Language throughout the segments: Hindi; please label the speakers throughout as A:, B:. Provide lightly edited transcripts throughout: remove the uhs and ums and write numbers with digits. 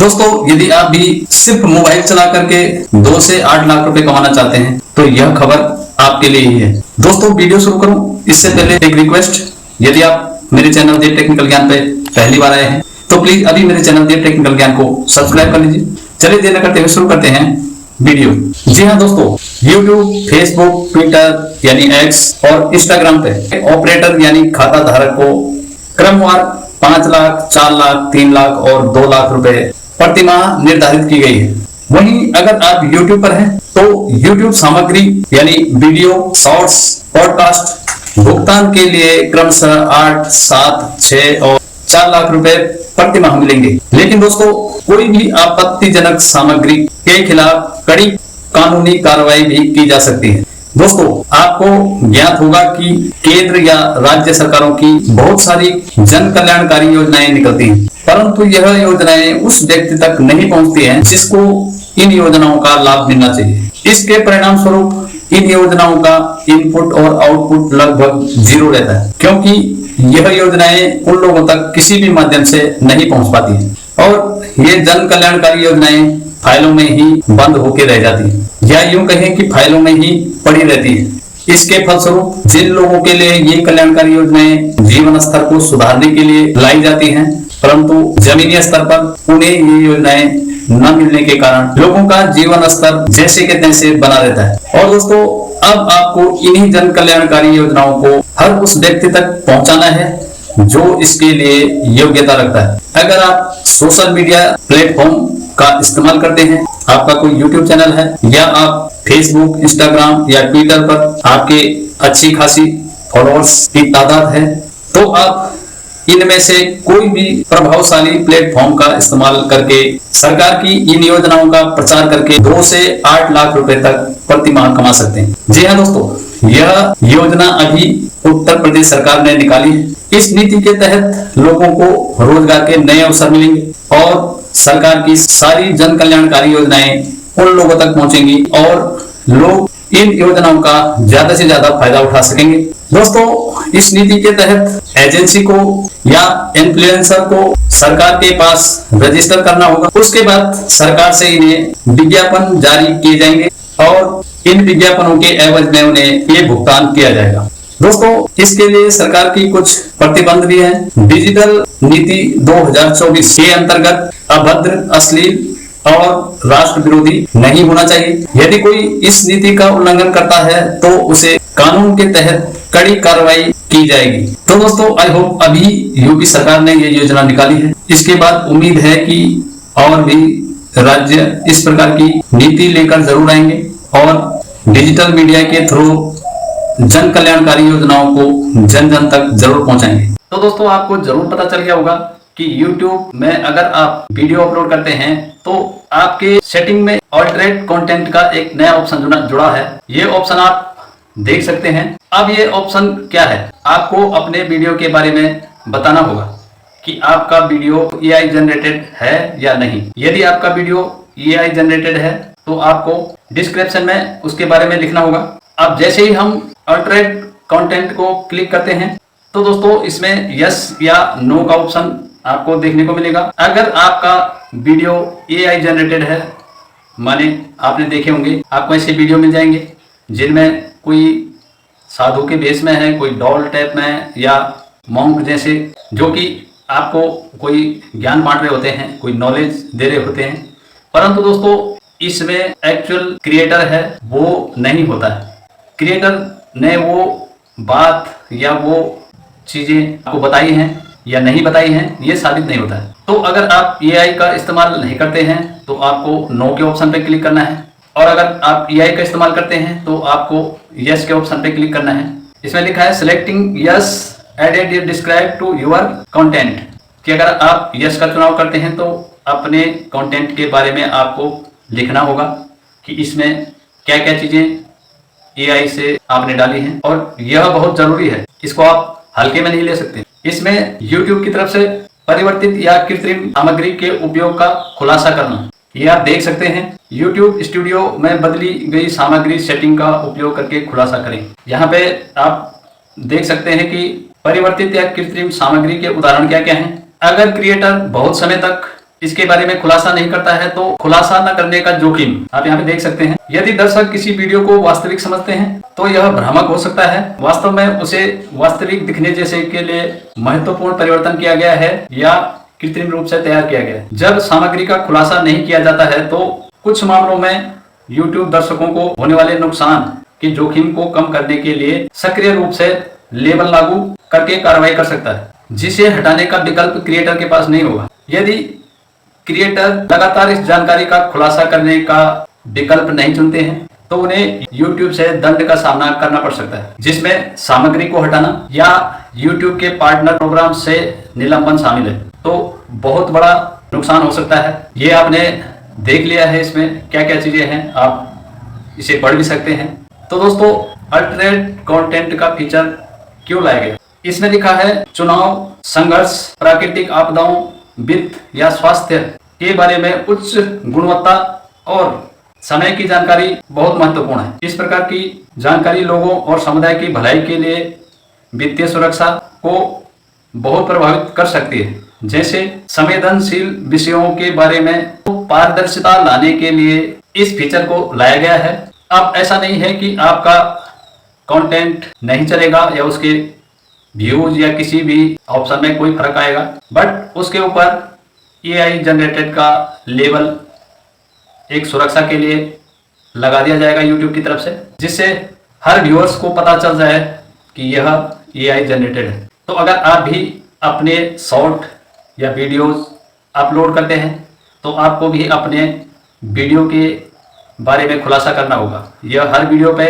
A: दोस्तों यदि आप भी सिर्फ मोबाइल चला करके 2 से 8 लाख रुपए कमाना चाहते हैं तो यह खबर आपके लिए ही है। दोस्तों वीडियो शुरू करूं इससे पहले एक रिक्वेस्ट, यदि आप मेरे चैनल देव टेक्निकल ज्ञान पे पहली बार आए हैं तो प्लीज अभी मेरे चैनल देव टेक्निकल ज्ञान को सब्सक्राइब कर लीजिए। चलिए देर न करते हुए शुरू करते हैं वीडियो। जी हाँ दोस्तों, YouTube, फेसबुक, ट्विटर यानी एक्स और इंस्टाग्राम पे ऑपरेटर यानी खाता धारक को क्रमवार 5 लाख, 4 लाख, 3 लाख और 2 लाख रुपए प्रति माह निर्धारित की गई है। वहीं अगर आप YouTube पर हैं तो YouTube सामग्री यानी वीडियो, शॉर्ट्स, पॉडकास्ट भुगतान के लिए क्रमशः 8, 7, 6 और 4 लाख रुपए प्रति माह मिलेंगे। लेकिन दोस्तों कोई भी आपत्तिजनक सामग्री के खिलाफ कड़ी कानूनी कार्रवाई भी की जा सकती है। दोस्तों आपको ज्ञात होगा कि केंद्र या राज्य सरकारों की बहुत सारी जन कल्याणकारी योजनाएं निकलती हैं, परंतु यह योजनाएं उस व्यक्ति तक नहीं पहुंचती हैं जिसको इन योजनाओं का लाभ मिलना चाहिए। इसके परिणाम स्वरूप इन योजनाओं का इनपुट और आउटपुट लगभग 0 रहता है, क्योंकि यह योजनाएं उन लोगों तक किसी भी माध्यम से नहीं पहुंच पाती हैं और ये जन कल्याणकारी योजनाएं फाइलों में ही बंद होकर रह जाती है, या यूं कहें कि फाइलों में ही पड़ी रहती है। इसके फलस्वरूप जिन लोगों के लिए ये कल्याणकारी योजनाएं जीवन स्तर को सुधारने के लिए लाई जाती हैं, परंतु जमीनी स्तर पर उन्हें ये योजनाएं न मिलने के कारण लोगों का जीवन स्तर जैसे के तैसे बना रहता है। और दोस्तों अब आपको इन्हीं जन कल्याणकारी योजनाओं को हर उस व्यक्ति तक पहुंचाना है जो इसके लिए योग्यता रखता है। अगर आप सोशल मीडिया प्लेटफॉर्म का इस्तेमाल करते हैं, आपका कोई YouTube चैनल है या आप फेसबुक, इंस्टाग्राम या ट्विटर पर आपके अच्छी खासी फॉलोअर्स की तादाद है, तो आप इनमें से कोई भी प्रभावशाली प्लेटफॉर्म का इस्तेमाल करके सरकार की इन योजनाओं का प्रचार करके 2 से 8 लाख रुपए तक प्रति माह कमा सकते हैं। जी हाँ दोस्तों, यह योजना अभी उत्तर प्रदेश सरकार ने निकाली है। इस नीति के तहत लोगों को रोजगार के नए अवसर मिलेंगे और सरकार की सारी जन कल्याणकारी योजनाएं उन लोगों तक पहुंचेंगी और लोग इन योजनाओं का ज्यादा से ज्यादा फायदा उठा सकेंगे। दोस्तों इस नीति के तहत एजेंसी को या इन्फ्लुएंसर को सरकार के पास रजिस्टर करना होगा। उसके बाद सरकार से इन्हें विज्ञापन जारी किए जाएंगे और इन विज्ञापनों के एवज में उन्हें ये भुगतान किया जाएगा। दोस्तों इसके लिए सरकार की कुछ प्रतिबंध भी हैं। डिजिटल नीति 2024 के अंतर्गत अभद्र, अश्लील और राष्ट्र विरोधी नहीं होना चाहिए। यदि कोई इस नीति का उल्लंघन करता है तो उसे कानून के तहत कड़ी कार्रवाई की जाएगी। तो दोस्तों आई होप अभी यूपी सरकार ने ये योजना निकाली है, इसके बाद उम्मीद है कि और भी राज्य इस प्रकार की नीति लेकर जरूर आएंगे और डिजिटल मीडिया के थ्रू जन कल्याणकारी योजनाओं को जन जन तक जरूर पहुंचाएंगे। तो दोस्तों आपको जरूर पता चल गया होगा कि YouTube में अगर आप वीडियो अपलोड करते हैं तो आपके सेटिंग में ऑल्टरेट कंटेंट का एक नया ऑप्शन जुड़ा है। ये ऑप्शन आप देख सकते हैं। अब ये ऑप्शन क्या है, आपको अपने वीडियो के बारे में बताना होगा कि आपका वीडियो AI जनरेटेड है या नहीं। यदि आपका वीडियो AI जनरेटेड है तो आपको डिस्क्रिप्शन में उसके बारे में लिखना होगा। अब जैसे ही हम ऑल्टरेट कंटेंट को क्लिक करते हैं तो दोस्तों इसमें यस या नो का ऑप्शन आपको देखने को मिलेगा। अगर आपका वीडियो AI जनरेटेड है, माने आपने देखे होंगे आपको ऐसे वीडियो मिल जाएंगे जिनमें कोई साधु के भेष में है, कोई डॉल टाइप में है या मॉन्क जैसे, जो कि आपको कोई ज्ञान बांट रहे होते हैं, कोई नॉलेज दे रहे होते हैं, परंतु दोस्तों इसमें एक्चुअल क्रिएटर है वो नहीं होता है। क्रिएटर ने वो बात या वो चीजें आपको बताई हैं या नहीं बताई हैं ये साबित नहीं होता है। तो अगर आप AI का इस्तेमाल नहीं करते हैं तो आपको नो के ऑप्शन पे क्लिक करना है, और अगर आप AI का इस्तेमाल करते हैं तो आपको यस के ऑप्शन पे क्लिक करना है। इसमें लिखा है selecting yes added describe to your content, कि अगर आप यस का चुनाव करते हैं तो अपने कंटेंट के बारे में आपको लिखना होगा कि इसमें क्या क्या चीजें AI से आपने डाली हैं, और यह बहुत जरूरी है, इसको आप हल्के में नहीं ले सकते। इसमें YouTube की तरफ से परिवर्तित या कृत्रिम सामग्री के उपयोग का खुलासा करना, ये आप देख सकते हैं। YouTube स्टूडियो में बदली गई सामग्री सेटिंग का उपयोग करके खुलासा करें। यहाँ पे आप देख सकते हैं कि परिवर्तित या कृत्रिम सामग्री के उदाहरण क्या क्या हैं। अगर क्रिएटर बहुत समय तक इसके बारे में खुलासा नहीं करता है तो खुलासा न करने का जोखिम आप यहाँ पे देख सकते हैं। यदि दर्शक किसी वीडियो को वास्तविक समझते हैं तो यह भ्रामक हो सकता है। वास्तव में उसे वास्तविक दिखने जैसे के लिए महत्वपूर्ण परिवर्तन किया गया है या कृत्रिम रूप से तैयार किया गया है। जब सामग्री का खुलासा नहीं किया जाता है तो कुछ मामलों में YouTube दर्शकों को होने वाले नुकसान के जोखिम को कम करने के लिए सक्रिय रूप से लेबल लागू करके कार्रवाई कर सकता है, जिसे हटाने का विकल्प क्रिएटर के पास नहीं होगा। यदि क्रिएटर लगातार इस जानकारी का खुलासा करने का विकल्प नहीं चुनते हैं तो उन्हें YouTube से दंड का सामना करना पड़ सकता है, जिसमें सामग्री को हटाना या YouTube के पार्टनर प्रोग्राम से निलंबन शामिल है। तो बहुत बड़ा नुकसान हो सकता है। ये आपने देख लिया है, इसमें क्या क्या चीजें हैं, आप इसे पढ़ भी सकते हैं। तो दोस्तों, अल्टरनेट कंटेंट का फीचर क्यों लाया गया? इसमें लिखा है चुनाव, संघर्ष, प्राकृतिक आपदाओं, वित्त या स्वास्थ्य के बारे में उच्च गुणवत्ता और समय की जानकारी बहुत महत्वपूर्ण है। इस प्रकार की जानकारी लोगों और समुदाय की भलाई के लिए वित्तीय सुरक्षा को बहुत प्रभावित कर सकती है। जैसे संवेदनशील विषयों के बारे में पारदर्शिता लाने के लिए इस फीचर को लाया गया है। अब ऐसा नहीं है कि आपका कंटेंट नहीं चलेगा या उसके व्यूज या किसी भी ऑप्शन में कोई फर्क आएगा, बट उसके ऊपर AI जनरेटेड का लेबल एक सुरक्षा के लिए लगा दिया जाएगा YouTube की तरफ से, जिससे हर व्यूअर्स को पता चल जाए कि यह AI जनरेटेड है। तो अगर आप भी अपने शॉर्ट या वीडियोस अपलोड करते हैं तो आपको भी अपने वीडियो के बारे में खुलासा करना होगा। यह हर वीडियो पे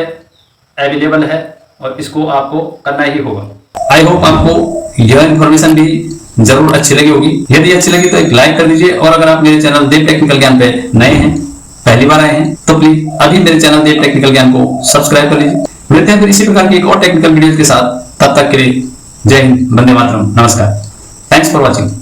A: अवेलेबल है और इसको आपको करना ही होगा। आई होप आपको यह इन्फॉर्मेशन भी जरूर अच्छी लगी होगी। यदि अच्छी लगी तो एक लाइक कर दीजिए, और अगर आप मेरे चैनल देव टेक्निकल ज्ञान पे नए हैं, पहली बार आए हैं, तो प्लीज अभी मेरे चैनल देव टेक्निकल ज्ञान को सब्सक्राइब कर लीजिए। मिलते हैं फिर इसी प्रकार की एक और टेक्निकल वीडियो के साथ। तब तक के लिए जय हिंद, वंदे मातरम, नमस्कार, थैंक्स फॉर वॉचिंग।